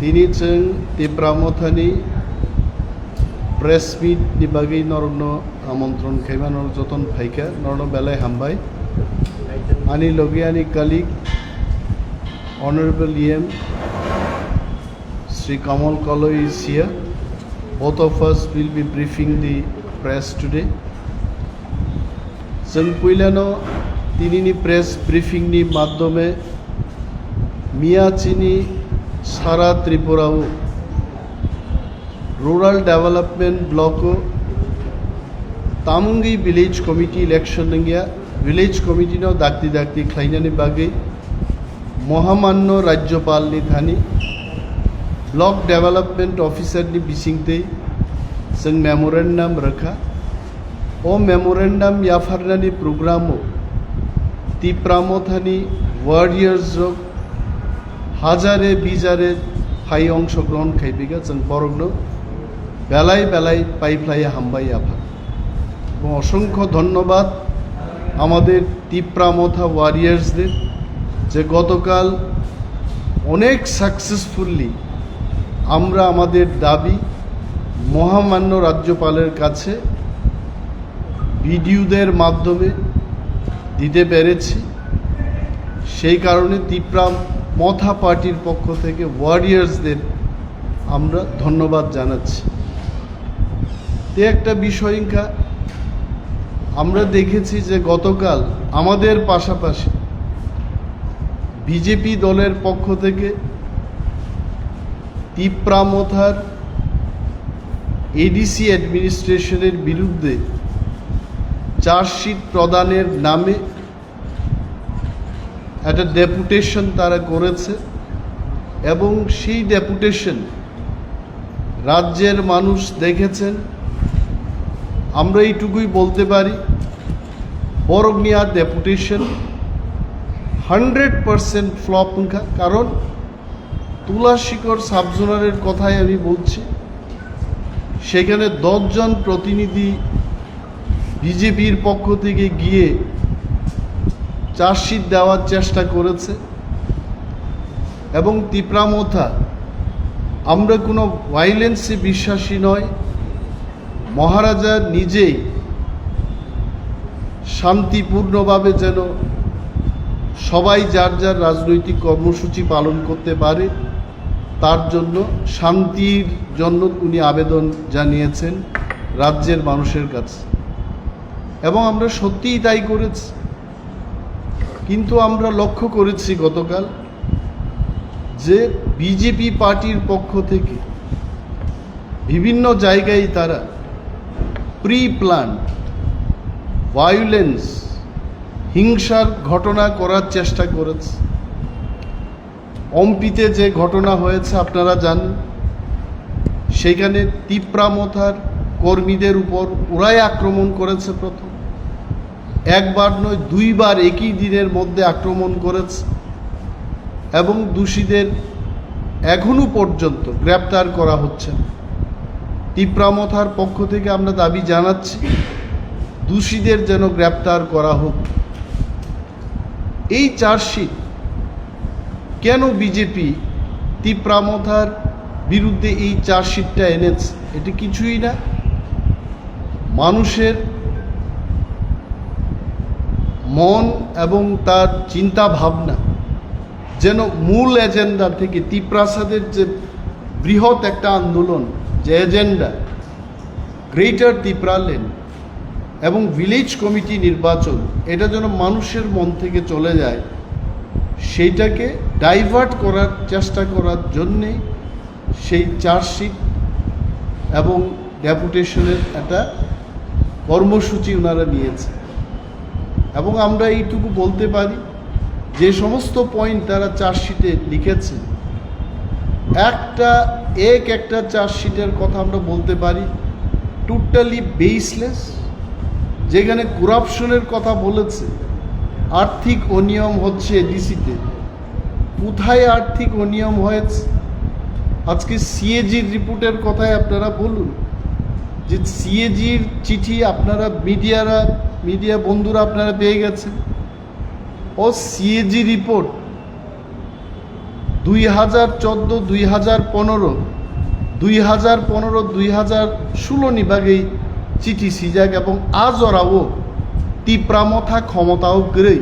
Dini Cheng Tipra Mothani press meet di bagi norno amontron khaiman or joton phaika norno belai hambai ani logiani colleague Honorable EM Sri Kamal Kalo is here. Both of us will be briefing the press today. Sang puilano tinini press briefing ni madhyome Miyachini Sara Tripurao Rural Development Block Tamungi Village Committee election nangya Village Committee no dakti khlainani bagi Mohamanno Rajyopal ni thani Block Development Officer ni bisingte sang memorandum rakha o memorandum yafarnani programo Tipra Mothani warriors rok হাজারে বিজারে high অংশগ্রহণ খাইবিগা जों বরগ্ন বেলাই বেলাই পাইফ্লাই হামবাই আফা এবং অসংখ্য ধন্যবাদ আমাদের তিপ্রা মথা ওয়ারিয়ার্সদের যে গতকাল অনেক সাকসেসফুলি আমরা আমাদের দাবি মহামান্য রাজ্যপালের কাছে ভিডিওদের মাধ্যমে দিতে পেরেছি সেই কারণে তিপ্রা মথা পার্টির পক্ষ থেকে ওয়ারিয়ার্সদের আমরা ধন্যবাদ জানাচ্ছি তে একটা বিষয়টা আমরা দেখেছি যে গতকাল আমাদের পাশাপাশি বিজেপি দলের পক্ষ থেকে তিপ্রা মথার এডিসি অ্যাডমিনিস্ট্রেশনের বিরুদ্ধে চার্জশিট প্রদানের নামে একটা ডেপুটেশন তারা করেছে এবং সেই ডেপুটেশন রাজ্যের মানুষ দেখেছেন আমরা এইটুকুই বলতে পারি বরগ্নিয়া ডেপুটেশন 100% ফ্লপ কারণ তুলাশিকর সাবজোনারের কথাই আমি বলছি সেখানে 10 জন প্রতিনিধি বিজেপির পক্ষ থেকে গিয়ে চার্জশিট দেওয়ার চেষ্টা করেছে এবং তিপ্রা মথা আমরা কোনো ভায়োলেন্সে বিশ্বাসী নয় মহারাজা নিজেই শান্তিপূর্ণভাবে যেন সবাই যার যার রাজনৈতিক কর্মসূচি পালন করতে পারে তার জন্য শান্তির জন্য উনি আবেদন জানিয়েছেন রাজ্যের মানুষের কাছে এবং আমরা সত্যিই তাই করেছি কিন্তু আমরা লক্ষ্য করেছি গতকাল যে বিজেপি পার্টির পক্ষ থেকে বিভিন্ন জায়গায় তারা প্রি প্ল্যান ভায়োলেন্স হিংসার ঘটনা করার চেষ্টা করেছে অম্পিতে যে ঘটনা হয়েছে আপনারা জানেন সেখানে তিপ্রা মথার কর্মীদের উপর ওরাই আক্রমণ করেছে প্রথম একবার নয় দুইবার একই দিনের মধ্যে আক্রমণ করেছে এবং দোষীদের এখনো পর্যন্ত গ্রেপ্তার করা হচ্ছে তিপ্রা মথার পক্ষ থেকে আমরা দাবি জানাচ্ছি দোষীদের যেন গ্রেপ্তার করা হোক এই চার্জশিট কেন বিজেপি তিপ্রা মথার বিরুদ্ধে এই চার্জশিটটা এনেছে এটি কিছুই না মানুষের মন এবং তার চিন্তা ভাবনা যেন মূল এজেন্ডা থেকে তিপ্রাসাদের যে বৃহৎ একটা আন্দোলন যে এজেন্ডা গ্রেটার তিপ্রা ল্যান্ড এবং ভিলেজ কমিটি নির্বাচন এটা যেন মানুষের মন থেকে চলে যায় সেইটাকে ডাইভার্ট করার চেষ্টা করার জন্যে সেই চার্জশিট এবং ডেপুটেশনের একটা কর্মসূচি ওনারা নিয়েছে এবং আমরা এইটুকু বলতে পারি যে সমস্ত পয়েন্ট তারা চার্জশিটে লিখেছে একটা চার্জশিটের কথা আমরা বলতে পারি টোটালি বেসলেস যেখানে করাপশনের কথা বলেছে আর্থিক অনিয়ম হচ্ছে এডিসিতে কোথায় আর্থিক অনিয়ম হয়েছে আজকে সিএজির রিপোর্টের কথাই আপনারা বলুন যে সিএজির চিঠি আপনারা মিডিয়া বন্ধুরা আপনারা পেয়ে গেছেন ও সিএজি রিপোর্ট 2014, 2015, 2016 নিবাগেই চিঠি সিজাক এবং আজ ওরাও তিপ্রা মথা ক্ষমতাও গড়ে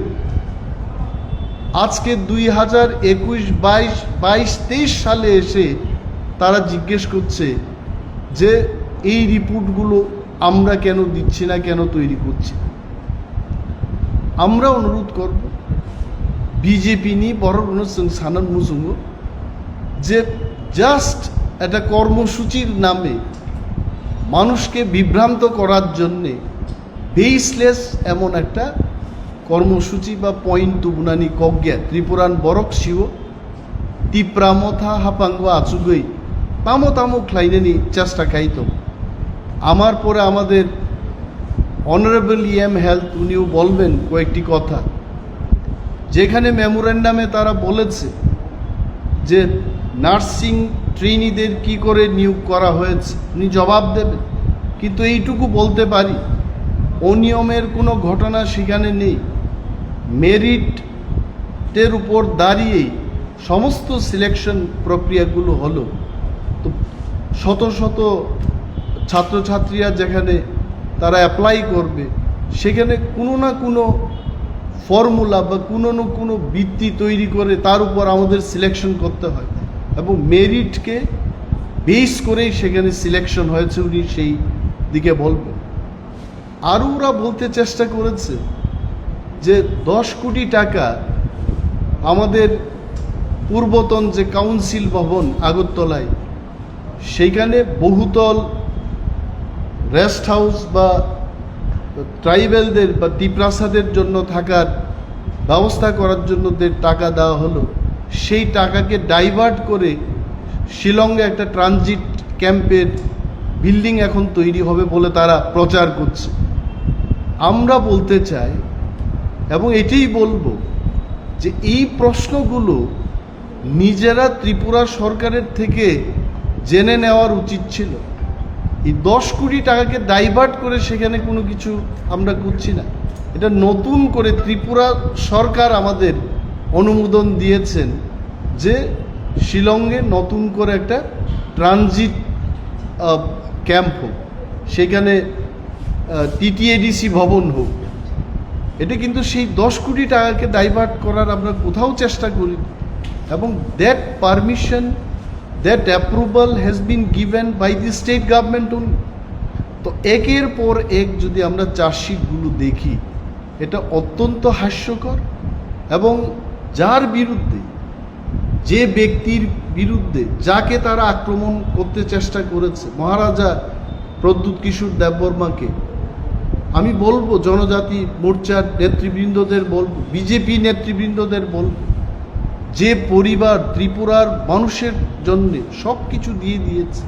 আজকে 2021, 22, সালে এসে তারা জিজ্ঞেস করছে যে এই রিপোর্টগুলো আমরা কেন দিচ্ছি না, কেন তৈরি করছি। আমরা অনুরোধ করব বিজেপি নিয়ে বড় সানান মুসুঙ্গ যে জাস্ট একটা কর্মসূচির নামে মানুষকে বিভ্রান্ত করার জন্যে বেসলেস এমন একটা কর্মসূচি বা পয়েন্ট তুবনানি কজ্ঞা ত্রিপুরান বরক শিব তিপ্রা মথা হাপাঙ্গ আচুগই তামো তামো খ্লাইনানি চেষ্টা খাইত। আমার পরে আমাদের অনারেবল হেলথ উনিও বলবেন কয়েকটি কথা, যেখানে মেমোরেন্ডামে তারা বলেছে যে নার্সিং ট্রেনিদের কি করে নিয়োগ করা হয়েছে উনি জবাব দেবেন, কিন্তু এইটুকু বলতে পারি অনিয়মের কোনো ঘটনা সেখানে নেই। মেরিটের উপর দাঁড়িয়েই সমস্ত সিলেকশন প্রক্রিয়াগুলো হলো। তো শত শত ছাত্রছাত্রীরা যেখানে তারা অ্যাপ্লাই করবে সেখানে কোনো না কোনো ফর্মুলা বা কোনো না কোনো ভিত্তি তৈরি করে তার উপর আমাদের সিলেকশন করতে হয় এবং মেরিটকে বেস করেই সেখানে সিলেকশন হয়েছে উনি সেই দিকে বলবেন। আরও ওরা বলতে চেষ্টা করেছে যে 10 কোটি টাকা আমাদের পূর্বতন যে কাউন্সিল ভবন আগরতলায় সেইখানে বহুতল রেস্ট হাউস বা ট্রাইবেলদের বা তিপ্রাসাদের জন্য থাকার ব্যবস্থা করার জন্য যে টাকা দেওয়া হলো সেই টাকাকে ডাইভার্ট করে শিলংয়ে একটা ট্রানজিট ক্যাম্পের বিল্ডিং এখন তৈরি হবে বলে তারা প্রচার করছে। আমরা বলতে চাই এবং এটাই বলবো যে এই প্রশ্নগুলো নিজেরা ত্রিপুরা সরকারের থেকে জেনে নেওয়ার উচিত ছিল। এই 10 কোটি টাকাকে ডাইভার্ট করে সেখানে কোনো কিছু আমরা করছি না। এটা নতুন করে ত্রিপুরা সরকার আমাদের অনুমোদন দিয়েছেন যে শিলংয়ে নতুন করে একটা ট্রানজিট ক্যাম্প হোক, সেখানে টিটিএডিসি ভবন হোক। এটা কিন্তু সেই 10 কোটি টাকাকে ডাইভার্ট করার আমরা কোথাও চেষ্টা করি এবং that permission, that approval has been given by the state government only. তো একের পর এক যদি আমরা চার্জশিটগুলো দেখি এটা অত্যন্ত হাস্যকর এবং যার বিরুদ্ধে, যে ব্যক্তির বিরুদ্ধে যাকে তারা আক্রমণ করতে চেষ্টা করেছে মহারাজা প্রদ্যুৎ কিশোর দেববর্মাকে, আমি বলবো জনজাতি মোর্চার নেতৃবৃন্দদের বলবো, বিজেপি নেতৃবৃন্দদের বলবো, যে পরিবার ত্রিপুরার মানুষের জন্যে সব কিছু দিয়ে দিয়েছে,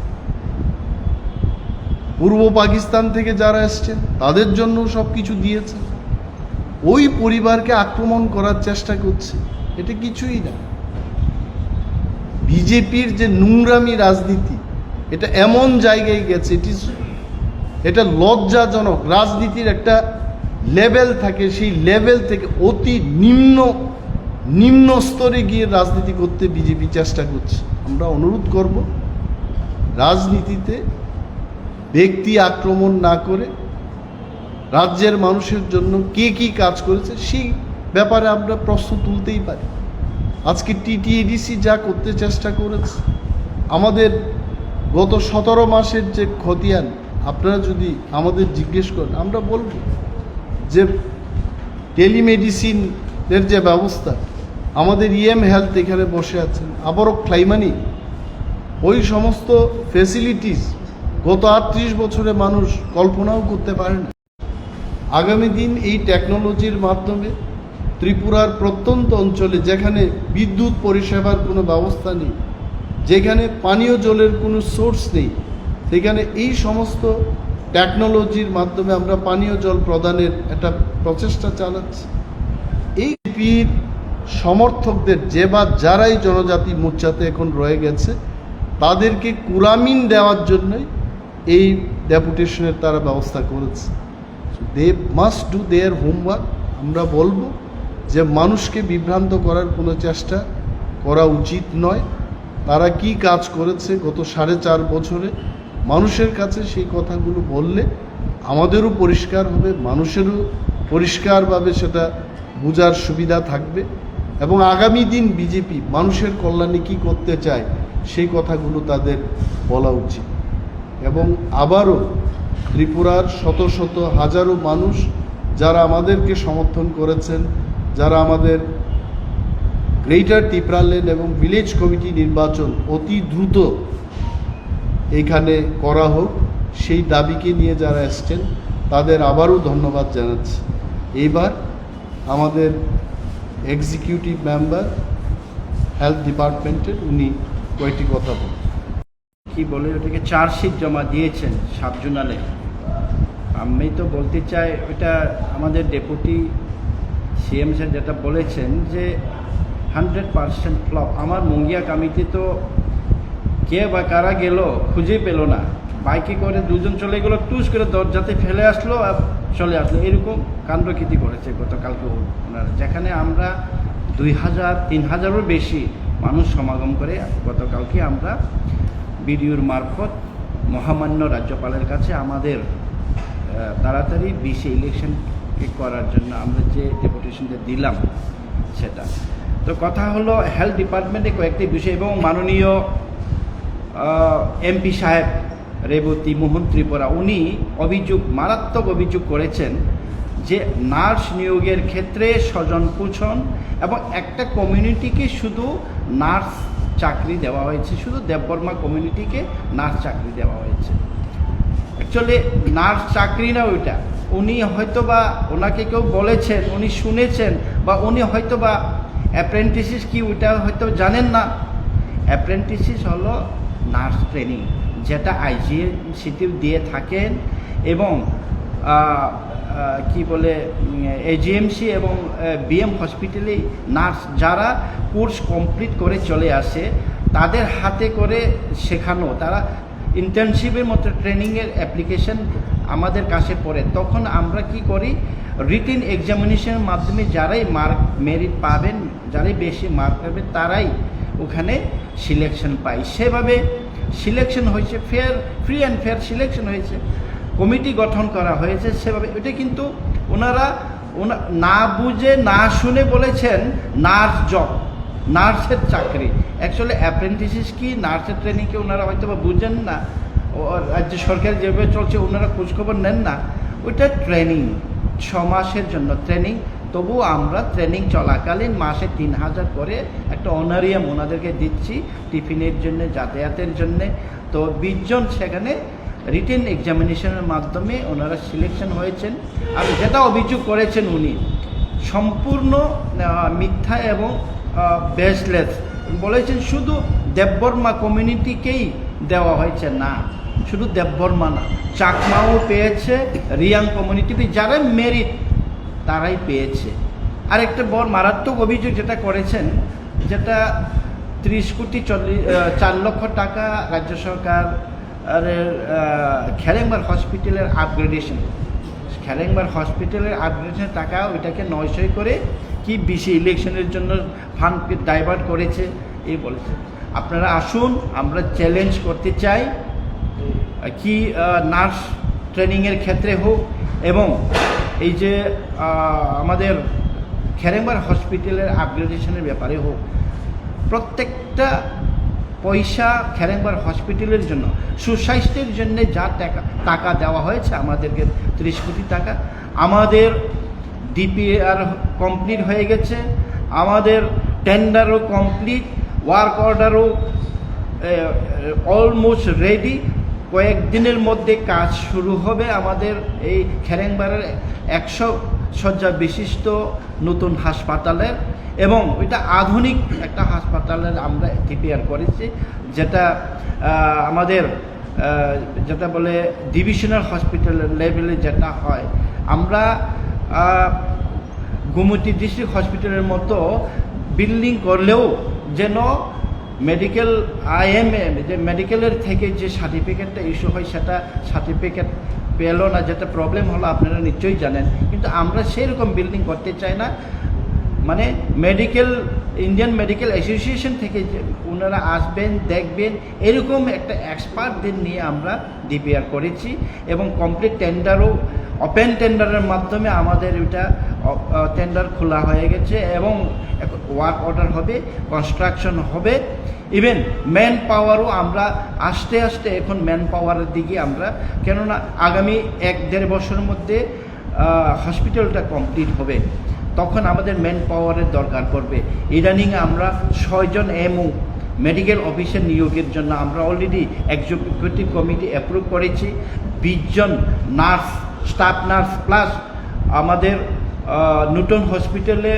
পূর্ব পাকিস্তান থেকে যারা এসছেন তাদের জন্য সব কিছু দিয়েছে, ওই পরিবারকে আক্রমণ করার চেষ্টা করছে। এটা কিছুই না। বিজেপির যে নোংরামি রাজনীতি এটা এমন জায়গায় গেছে, এটা লজ্জাজনক। রাজনীতির একটা লেভেল থাকে, সেই লেভেল থেকে অতি নিম্ন স্তরে গিয়ে রাজনীতি করতে বিজেপি চেষ্টা করছে। আমরা অনুরোধ করব রাজনীতিতে ব্যক্তি আক্রমণ না করে রাজ্যের মানুষের জন্য কে কি কাজ করেছে সেই ব্যাপারে আমরা প্রশ্ন তুলতেই পারি। আজকে টিটিএডিসি যা করতে চেষ্টা করেছে, আমাদের গত 17 মাসের যে খতিয়ান আপনারা যদি আমাদের জিজ্ঞেস করেন, আমরা বলব যে টেলিমেডিসিনের যে ব্যবস্থা, আমাদের হেলথ এখানে বসে আছেন, আবারও ক্লাইমানি, ওই সমস্ত ফেসিলিটিস গত 38 বছরে মানুষ কল্পনাও করতে পারে না। আগামী দিন এই টেকনোলজির মাধ্যমে ত্রিপুরার প্রত্যন্ত অঞ্চলে যেখানে বিদ্যুৎ পরিষেবার কোনো ব্যবস্থা নেই, যেখানে পানীয় জলের কোনো সোর্স নেই, সেখানে এই সমস্ত টেকনোলজির মাধ্যমে আমরা পানীয় জল প্রদানের একটা প্রচেষ্টা চালাচ্ছি। এই পীর সমর্থকদের যে বা যারাই জনজাতি মোর্চাতে এখন রয়ে গেছে তাদেরকে কুরামিন দেওয়ার জন্যই এই ডেপুটেশনের তারা ব্যবস্থা করেছে। They must do their homework. আমরা বলবো যে মানুষকে বিভ্রান্ত করার কোনো চেষ্টা করা উচিত নয়। তারা কি কাজ করেছে গত 4.5 বছরে মানুষের কাছে সেই কথাগুলো বললে আমাদেরও পরিষ্কার হবে, মানুষেরও পরিষ্কারভাবে সেটা বোঝার সুবিধা থাকবে এবং আগামী দিন বিজেপি মানুষের কল্যাণে কী করতে চায় সেই কথাগুলো তাদের বলা উচিত। এবং আবারও ত্রিপুরার শত শত হাজারো মানুষ যারা আমাদেরকে সমর্থন করেছেন, যারা আমাদের গ্রেটার ত্রিপুরা লেন এবং ভিলেজ কমিটি নির্বাচন অতি দ্রুত এইখানে করা হোক সেই দাবিকে নিয়ে যারা এসছেন তাদের আবারও ধন্যবাদ জানাচ্ছি। এইবার আমাদের এক্সিকিউটিভ মেম্বার হেলথ ডিপার্টমেন্টের উনি কয়েকটি কথা বলেন। কি বলে ওটাকে চার্জশিট জমা দিয়েছেন 7 জুনালে। আমি তো বলতে চাই ওটা আমাদের ডেপুটি সিএম স্যার যেটা বলেছেন যে 100% ফ্লপ। আমার মুঙ্গিয়া কমিটি তো কে বা কারা গেল খুঁজে পেল না, বাইকে করে 2 জন চলে গেলো, টুস করে দরজাতে ফেলে আসলো আর চলে আসলো, এরকম কাণ্ডকীর্তি করেছে গতকালকে ওনারা। যেখানে আমরা 2000-3000-এরও বেশি মানুষ সমাগম করে গতকালকে আমরা বিডিওর মারফত মহামান্য রাজ্যপালের কাছে আমাদের তাড়াতাড়ি বিসি ইলেকশন করার জন্য আমরা যে ডেপুটেশনটা দিলাম সেটা। তো কথা হলো হেলথ ডিপার্টমেন্টে কয়েকটি বিষয় এবং মাননীয় এমপি সাহেব রেবতী মোহন ত্রিপুরা উনি মারাত্মক অভিযোগ করেছেন যে নার্স নিয়োগের ক্ষেত্রে স্বজন পোষণ এবং একটা কমিউনিটিকে শুধু নার্স চাকরি দেওয়া হয়েছে, শুধু দেববর্মা কমিউনিটিকে নার্স চাকরি দেওয়া হয়েছে। অ্যাকচুয়ালি নার্স চাকরি না ওইটা, উনি হয়তোবা ওনাকে কেউ বলেছেন, উনি শুনেছেন, বা উনি হয়তোবা অ্যাপ্রেন্টিসিস কি ওইটা হয়তো জানেন না। অ্যাপ্রেন্টিসিস হলো নার্স ট্রেনিং, যেটা আইজিএমসিতেও দিয়ে থাকেন এবং কি বলে এজিএমসি এবং বিএম হসপিটালে নার্স যারা কোর্স কমপ্লিট করে চলে আসে তাদের হাতে করে শেখানো, তারা ইন্টার্নশিপের মতো ট্রেনিংয়ের অ্যাপ্লিকেশন আমাদের কাছে পড়ে। তখন আমরা কি করি, রিটেন এক্সামিনেশনের মাধ্যমে যারাই মেরিট পাবেন, যারাই বেশি মার্ক পাবেন তারাই ওখানে সিলেকশন পাই। সেভাবে সিলেকশন হয়েছে, ফ্রি অ্যান্ড ফেয়ার সিলেকশন হয়েছে, কমিটি গঠন করা হয়েছে সেভাবে। এটা কিন্তু ওনারা না বুঝে না শুনে বলেছেন নার্স জব, নার্সের চাকরি। অ্যাকচুয়ালি অ্যাপ্রেন্টিসিস কি, নার্সের ট্রেনিংকে ওনারা হয়তো বা বুঝেন না, রাজ্য সরকার যেভাবে চলছে ওনারা খোঁজখবর নেন না। ওইটা ট্রেনিং, 6 মাসের জন্য ট্রেনিং। তবু আমরা ট্রেনিং চলাকালীন মাসে 3000 করে একটা অনারিয়াম ওনাদেরকে দিচ্ছি টিফিনের জন্য, যাতায়াতের জন্যে। তো 20 জন সেখানে রিটেন এক্সামিনেশনের মাধ্যমে ওনারা সিলেকশন হয়েছেন। আর যেটা অভিযোগ করেছেন উনি সম্পূর্ণ মিথ্যা এবং বেসলেস বলেছেন, শুধু দেববর্মা কমিউনিটিকেই দেওয়া হয়েছে। না, শুধু দেববর্মা না, চাকমাও পেয়েছে, রিয়াং কমিউনিটি যারা মেরিট তারাই পেয়েছে। আর একটা বড় মারাত্মক অভিযোগ যেটা করেছেন, যেটা 4 লক্ষ টাকা রাজ্য সরকার খেলেংবার হসপিটালের আপগ্রেডেশন, খেলেংবার হসপিটালের আপগ্রেডেশনের টাকা ওইটাকে 900 করে কি বিসি ইলেকশনের জন্য ফান্ডকে ডাইভার্ট করেছে এই বলেছে। আপনারা আসুন, আমরা চ্যালেঞ্জ করতে চাই কি নার্স ট্রেনিংয়ের ক্ষেত্রে হোক এবং এই যে আমাদের খেলেংবার হসপিটালের আপগ্রেডেশনের ব্যাপারে হোক, প্রত্যেকটা পয়সা খেলেংবার হসপিটালের জন্য, সুস্বাস্থ্যের জন্য যা টাকা দেওয়া হয়েছে আমাদেরকে 30 কোটি টাকা, আমাদের ডিপিআর কমপ্লিট হয়ে গেছে, আমাদের টেন্ডারও কমপ্লিট, ওয়ার্ক অর্ডারও অলমোস্ট রেডি। কয়েকদিনের মধ্যে কাজ শুরু হবে আমাদের এই খেলেংবারের 100 শয্যা বিশিষ্ট নতুন হাসপাতালের, এবং ওইটা আধুনিক একটা হাসপাতালের আমরা ডিপিআর করেছি, যেটা আমাদের যেটা বলে ডিভিশনাল হসপিটাল লেভেলে যেটা হয়। আমরা গোমতী ডিস্ট্রিক্ট হসপিটালের মতো বিল্ডিং করলেও যেন মেডিকেল আইএমএ যে মেডিকেলের থেকে যে সার্টিফিকেটটা ইস্যু হয় সেটা সার্টিফিকেট পেল না, যেটা প্রবলেম হলো আপনারা নিশ্চয়ই জানেন। কিন্তু আমরা সেই রকম বিল্ডিং করতে চাই না। মানে ইন্ডিয়ান মেডিকেল অ্যাসোসিয়েশন থেকে যে ওনারা আসবেন, দেখবেন, এরকম একটা এক্সপার্টদের নিয়ে আমরা ডিপিআর করেছি এবং কমপ্লিট টেন্ডারও ওপেন টেন্ডারের মাধ্যমে আমাদের এটা টেন্ডার খোলা হয়ে গেছে এবং ওয়ার্ক অর্ডার হবে, কনস্ট্রাকশন হবে। ইভেন ম্যান পাওয়ারও আমরা আস্তে আস্তে এখন ম্যান পাওয়ারের দিকে আমরা, কেননা আগামী 1-1.5 বছরের মধ্যে হসপিটালটা কমপ্লিট হবে, তখন আমাদের ম্যান পাওয়ারের দরকার পড়বে। ইদানিং আমরা 6 জন এমও মেডিকেল অফিসার নিয়োগের জন্য আমরা অলরেডি এক্সিকিউটিভ কমিটি অ্যাপ্রুভ করেছি। 20 জন নার্স, স্টাফ নার্স প্লাস আমাদের নতুন হসপিটালে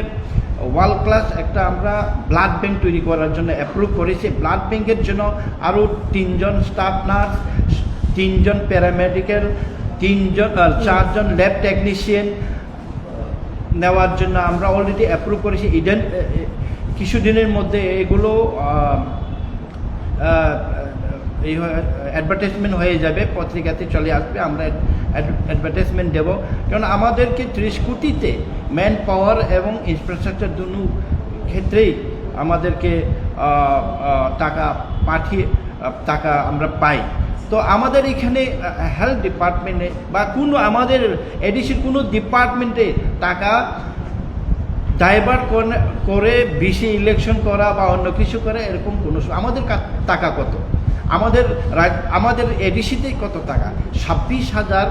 ওয়ার্ল্ড ক্লাস একটা আমরা ব্লাড ব্যাংক তৈরি করার জন্য অ্যাপ্রুভ করেছি। ব্লাড ব্যাংকের জন্য আরও 3 জন স্টাফ নার্স, 3 জন প্যারামেডিক্যাল, 4 জন ল্যাব টেকনিশিয়ান নেওয়ার জন্য আমরা অলরেডি অ্যাপ্রুভ করেছি। কিছুদিনের মধ্যে এগুলো এই অ্যাডভার্টাইজমেন্ট হয়ে যাবে, পত্রিকাতে চলে আসবে, আমরা অ্যাডভার্টাইজমেন্ট দেবো। কারণ আমাদেরকে 30 কোটিতে ম্যান পাওয়ার এবং ইনফ্রাস্ট্রাকচার দুটো ক্ষেত্রেই আমাদেরকে টাকা আমরা পাই। তো আমাদের এখানে হেলথ ডিপার্টমেন্টে বা কোনো আমাদের এডিসির কোনো ডিপার্টমেন্টে টাকা ডাইভার্ট করে বেশি ইলেকশন করা বা অন্য কিছু করা এরকম কোনো, আমাদের টাকা কত, আমাদের এডিসিতে কত টাকা, 26,000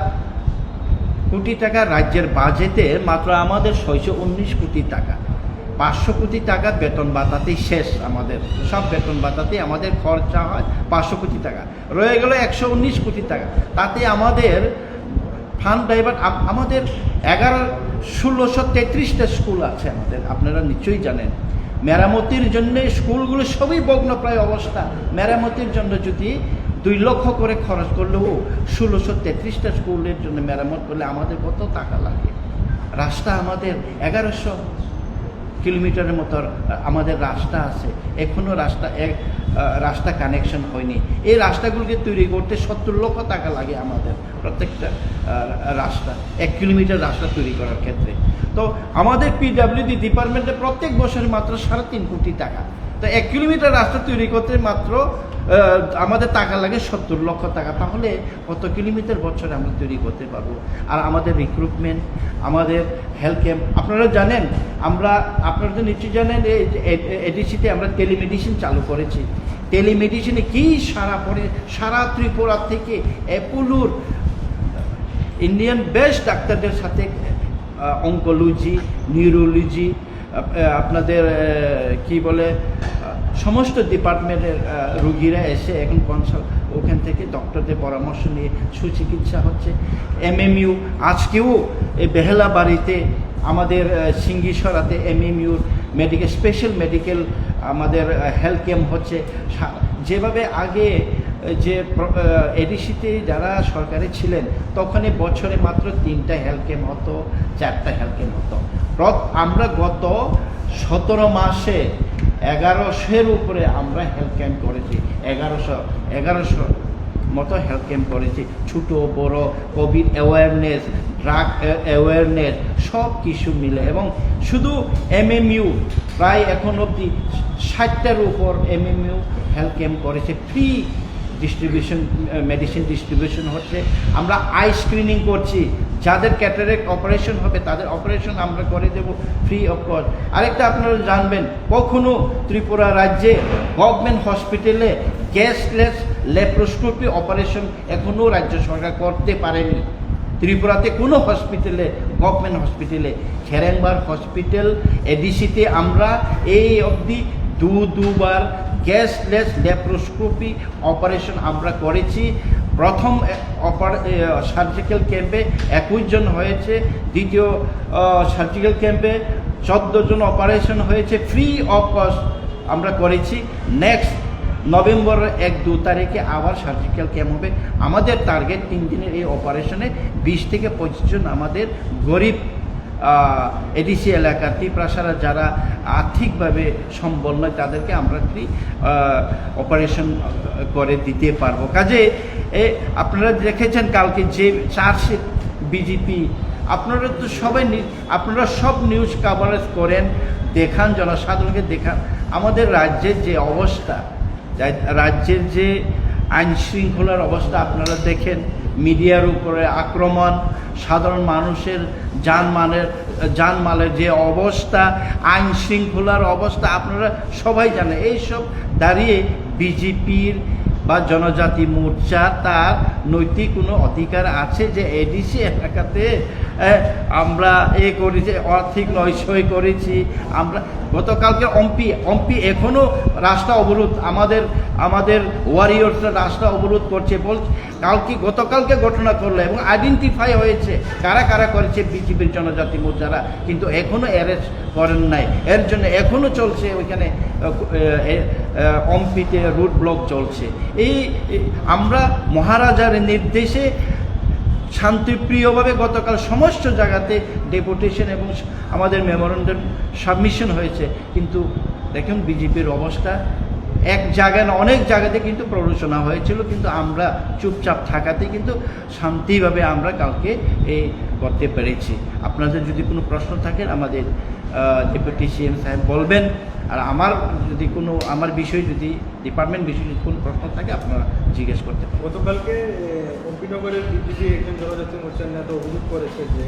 কোটি টাকা রাজ্যের বাজেটে মাত্র আমাদের 619 কোটি টাকা, 500 কোটি টাকা বেতন ভাতাতেই শেষ। আমাদের সব বেতন ভাতাতেই আমাদের খরচা হয় 500 কোটি টাকা, রয়ে গেল 119 কোটি টাকা। তাতে আমাদের ফান্ড ডাইভার্ট, আমাদের 1633টা স্কুল আছে আমাদের, আপনারা নিশ্চয়ই জানেন। মেরামতির জন্য স্কুলগুলো সবই ভগ্নপ্রায় অবস্থা। মেরামতির জন্য যদি 2 লক্ষ করে খরচ করলেও 1633টা স্কুলের জন্য মেরামত করলে আমাদের কত টাকা লাগে। রাস্তা আমাদের 1100 কিলোমিটারের মতো আমাদের রাস্তা আছে, এখনও রাস্তা কানেকশন হয়নি। এই রাস্তাগুলোকে তৈরি করতে 70 লক্ষ টাকা লাগে আমাদের প্রত্যেকটা রাস্তা, 1 কিলোমিটার রাস্তা তৈরি করার ক্ষেত্রে। তো আমাদের পিডাব্লিউডি ডিপার্টমেন্টে প্রত্যেক বছরে মাত্র 3.5 কোটি টাকা। তো 1 কিলোমিটার রাস্তা তৈরি করতে মাত্র আমাদের টাকা লাগে 70 লক্ষ টাকা। তাহলে কত কিলোমিটার বছরে আমরা তৈরি করতে পারবো? আর আমাদের রিক্রুটমেন্ট, আমাদের হেলথ ক্যাম্প, আপনারা জানেন, আপনারা তো নিশ্চয়ই জানেন এডিসিতে আমরা টেলিমেডিসিন চালু করেছি। টেলিমেডিসিনে কি সারা ত্রিপুরা থেকে অ্যাপোলোর ইন্ডিয়ান বেস্ট ডাক্তারদের সাথে অঙ্কোলজি, নিউরোলজি, আপনাদের কি বলে সমস্ত ডিপার্টমেন্টের রুগীরা এসে এখন ওখান থেকে ডক্টরদের পরামর্শ নিয়ে সুচিকিৎসা হচ্ছে। MMU আজকেও এই বেহেলা বাড়িতে আমাদের সিঙ্গিসরাতে MMUর স্পেশাল মেডিকেল আমাদের হেলথ ক্যাম্প হচ্ছে। যেভাবে আগে যে এডিসিতে যারা সরকারে ছিলেন তখনই বছরে মাত্র 3টা হেলথ ক্যাম্প হতো, 4টা হেলথ ক্যাম্প হতো। আমরা গত 17 মাসে 1100-এর উপরে আমরা হেলথ ক্যাম্প করেছি। 1100 মতো হেলথ ক্যাম্প করেছি, ছোট বড়, কোভিড অ্যাওয়ারনেস, ড্রাগ অ্যাওয়ারনেস, সব কিছু মিলে। এবং শুধু MMU প্রায় এখন অবধি 60টার উপর MMU হেলথ ক্যাম্প করেছে। ফ্রি ডিস্ট্রিবিউশন, মেডিসিন ডিস্ট্রিবিউশন হচ্ছে। আমরা আই স্ক্রিনিং করছি, যাদের ক্যাটারেক্ট অপারেশন হবে তাদের অপারেশন আমরা করে দেব ফ্রি অফ কস্ট। আরেকটা আপনারা জানবেন, কখনো ত্রিপুরা রাজ্যে গভর্নমেন্ট হসপিটালে ক্যাশলেস ল্যাপ্রোস্কোপি অপারেশন এখনও রাজ্য সরকার করতে পারেনি। ত্রিপুরাতে কোনো হসপিটালে, গভর্নমেন্ট হসপিটালে, খেরেংবার হসপিটাল এডিসিতে আমরা এই অবধি দুবার ক্যাশলেস ল্যাপ্রোস্কোপি অপারেশন আমরা করেছি। প্রথম সার্জিক্যাল ক্যাম্পে 21 জন হয়েছে, দ্বিতীয় সার্জিক্যাল ক্যাম্পে 14 জন অপারেশন হয়েছে, ফ্রি অফ কস্ট আমরা করেছি। নেক্সট নভেম্বর 1-2 তারিখে আবার সার্জিক্যাল ক্যাম্প হবে। আমাদের টার্গেট 3 দিনের এই অপারেশনে 20 থেকে 25 জন আমাদের গরিব এডিসি এলাকার টিপ্রাসারা যারা আর্থিকভাবে সম্বল নয় তাদেরকে আমরা ফ্রি অপারেশন করে দিতে পারবো। কাজে আপনারা দেখেছেন কালকে যে চার্জশিট বিজেপি, আপনারা তো সবাই, আপনারা সব নিউজ কাভারেজ করেন, দেখান, জনসাধারণকে দেখান আমাদের রাজ্যের যে অবস্থা, রাজ্যের যে আইন শৃঙ্খলার অবস্থা আপনারা দেখেন, মিডিয়ার উপরে আক্রমণ, সাধারণ মানুষের জানমালের যে অবস্থা, আইন শৃঙ্খলার অবস্থা আপনারা সবাই জানেন। এইসব দাঁড়িয়ে বিজেপির বা জনজাতি মোর্চা তার নৈতিক কোনো অধিকার আছে যে এডিসি এলাকাতে আমরা করেছি, আর্থিক নয়সই করেছি আমরা। গতকালকে অম্পি এখনও রাস্তা অবরোধ, আমাদের ওয়ারিয়র্সরা রাস্তা অবরোধ করছে, গতকালকে ঘটনা করলো এবং আইডেন্টিফাই হয়েছে কারা কারা করেছে বিজেপির জনজাতি মোর্চারা, কিন্তু এখনও অ্যারেস্ট করেন নাই। এর জন্য এখনও চলছে ওইখানে অম্পিতে রুট ব্লক চলছে। আমরা মহারাজার নির্দেশে শান্তিপ্রিয়ভাবে গতকাল সমস্ত জায়গাতে ডেপুটেশন এবং আমাদের মেমোরেন্ডাম সাবমিশন হয়েছে, কিন্তু দেখুন বিজেপির অবস্থা। এক জায়গায় না, অনেক জায়গাতে কিন্তু প্ররোচনা হয়েছিল, কিন্তু আমরা চুপচাপ থাকাতে কিন্তু শান্তিভাবে আমরা কালকে করতে পেরেছি। আপনাদের যদি কোনো প্রশ্ন থাকে আমাদের ডেপুটি সিএম সাহেব বলবেন, আর আমার বিষয়ে যদি ডিপার্টমেন্ট বিষয়ে যদি কোনো প্রশ্ন থাকে আপনারা জিজ্ঞেস করতে পারেন। গতকালকে অম্পিনগরের বিজেপি একজন জনজাতি মোর্চার নেতা অভিযোগ করেছে যে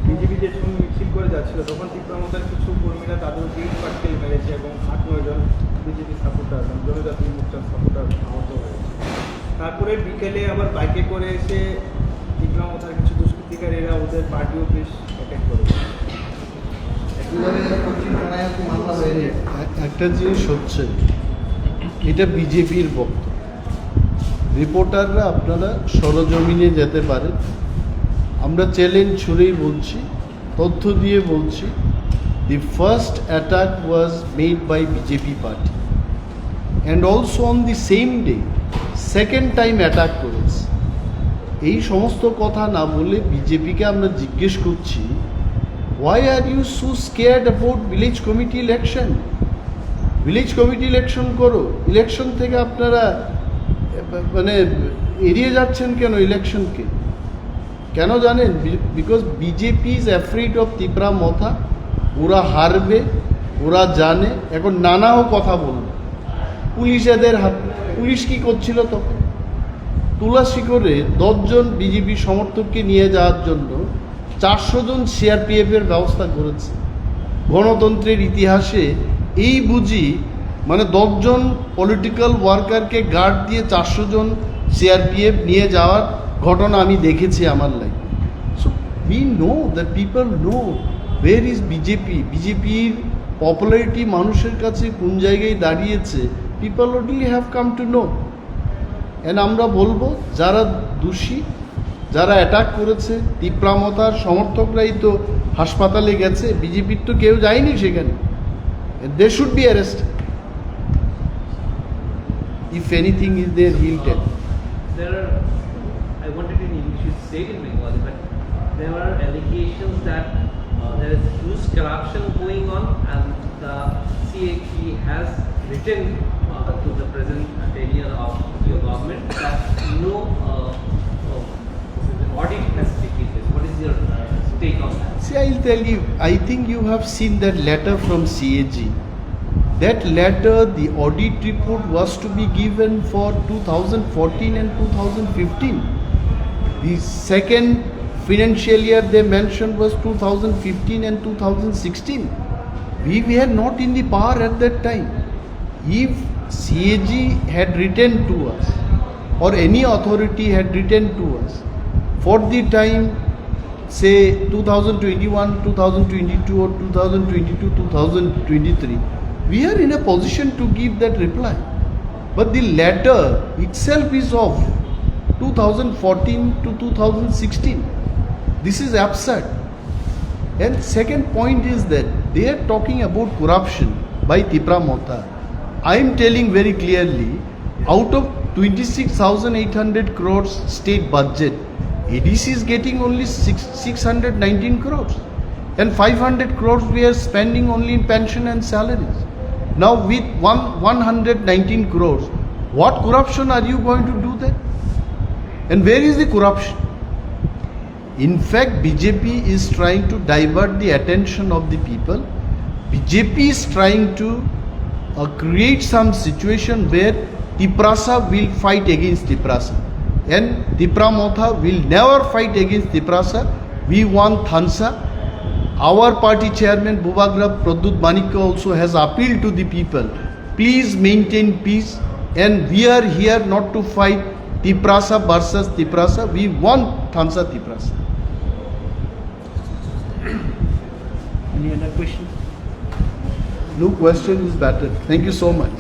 বিজেপি যে ছবি মিছিল করে যাচ্ছিল তখন ত্রিপুরামতার কিছু কর্মীরা তাদের গেট পাটকেল মেরেছে এবং 8-9 জন বিজেপি সাপোর্টার জনজাতি মোর্চার সাপোর্টার আহত হয়েছে। তারপরে বিকেলে আবার বাইকে করে এসে ত্রিপুরামতার কিছু দুষ্কৃতিকারীরা ওদের পার্টি অফিস অ্যাটাক করেছে। একটা জিনিস হচ্ছে, এটা বিজেপির বক্তব্য। রিপোর্টাররা আপনারা সরজমিনে যেতে পারেন। আমরা চ্যালেঞ্জ ছুড়েই বলছি, তথ্য দিয়ে বলছি, the first attack was made by BJP party and also on the same day second time attack করেছে। এই সমস্ত কথা না বলে বিজেপিকে আমরা জিজ্ঞেস করছি, why are you so scared about village committee election? village committee election করো, ইলেকশন থেকে আপনারা মানে এড়িয়ে যাচ্ছেন কেন ইলেকশনকে? কেন জানেন? Because BJP is afraid of Tripura Motha. ওরা হারবে, ওরা জানে। এখন নানাও কথা বলবে, পুলিশ এদের হাত। পুলিশ কি করছিল তখন? তুলাশিখরে 10 জন বিজেপি সমর্থককে নিয়ে যাওয়ার জন্য 400 জন সিআরপিএফের ব্যবস্থা করেছে। গণতন্ত্রের ইতিহাসে এই বুঝি মানে 10 জন পলিটিক্যাল ওয়ার্কারকে গার্ড দিয়ে 400 জন সিআরপিএফ নিয়ে যাওয়ার ঘটনা আমি দেখেছি আমার লাইফে। So we know, the people know where is BJP. বিজেপির পপুলারিটি মানুষের কাছে কোন জায়গায় দাঁড়িয়েছে, people only have come to know. And আমরা বলবো যারা দোষী, যারা অ্যাটাক করেছে, ত্রিপুরামতার সমর্থকরাই তো হাসপাতালে গেছে, বিজেপির তো কেউ যায়নি সেখানে। They should be arrested. If anything is there, he'll tell. I wanted in English to say it in Bengali, but there are allegations that there is huge corruption going on, and the CAG has written to the present tenure of your government that no audit has taken place. What is your take on that? See, I'll tell you, I think you have seen that letter from CAG. That letter, the audit report was to be given for 2014 and 2015. The second financial year they mentioned was 2015 and 2016. We were not in the power at that time. If CAG had written to us or any authority had written to us for the time, say 2021, 2022 or 2022, 2023, we are in a position to give that reply. But the letter itself is of 2014 to 2016. This is absurd. And second point is that they are talking about corruption by Tipra Motha. I am telling very clearly, out of 26,800 crores state budget, ADC is getting only 619 crores. And 500 crores we are spending only in pension and salaries. Now with 119 crores, what corruption are you going to do there? And where is the corruption? In fact, BJP is trying to divert the attention of the people BJP is trying to create some situation where Tiprasa will fight against Tiprasa. And Tipra Motha will never fight against Tiprasa. We want Thansa. Our party chairman Bubagra Pradut Manikya also has appealed to the people. Please maintain peace, and we are here not to fight Tiprasa versus Tiprasa. We want Thansa Tiprasa. Any other question? No question is better. Thank you so much.